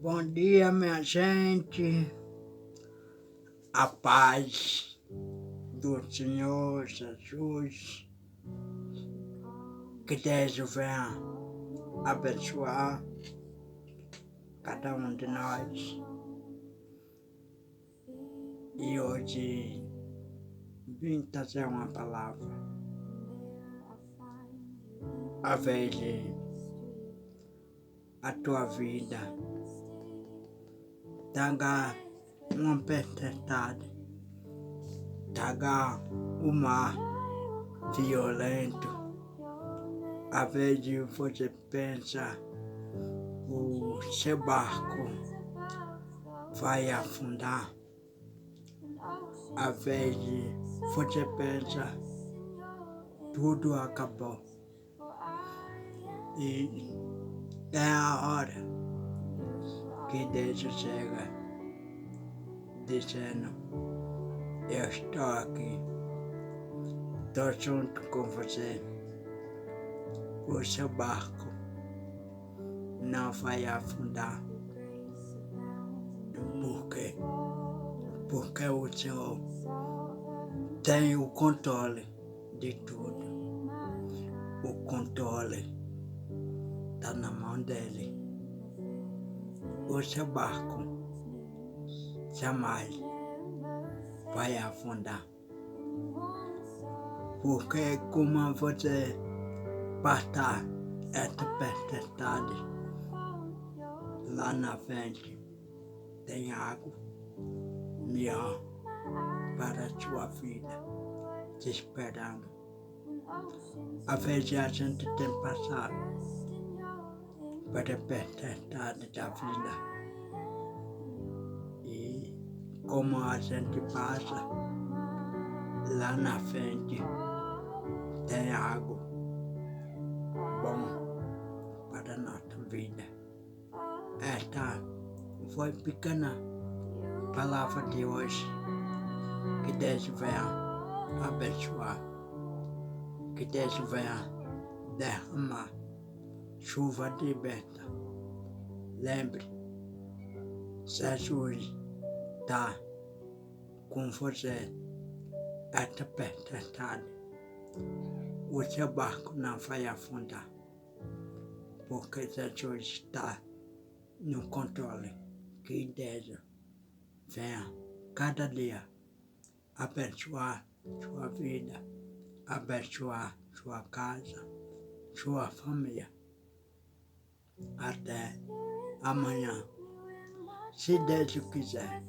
Bom dia, minha gente. A paz do Senhor Jesus, que Deus venha abençoar cada um de nós. E hoje vim trazer uma palavra. A vez de a tua vida traga uma tempestade, traga o mar violento. A vez de você pensa o seu barco vai afundar. A vez de você pensa tudo acabou. E é a hora que Deus chega dizendo: eu estou aqui, estou junto com você. O seu barco não vai afundar. Por quê? Porque o Senhor tem o controle de tudo. O controle está na mão dele. O seu barco jamais vai afundar. Porque como você passar essa tempestade, lá na frente tem água melhor para a sua vida te esperando. A vez a gente tem passado para a tempestade da vida. E como a gente passa, lá na frente tem água bom para a nossa vida. Esta foi pequena palavra de hoje. Que Deus venha abençoar. Que Deus venha derramar chuva de bênção. Lembre, Jesus está com você. Esta tempestade, o seu barco não vai afundar, porque Jesus está no controle. Que Deus venha cada dia abençoar sua vida, abençoar sua casa, sua família. Até amanhã, se Deus quiser.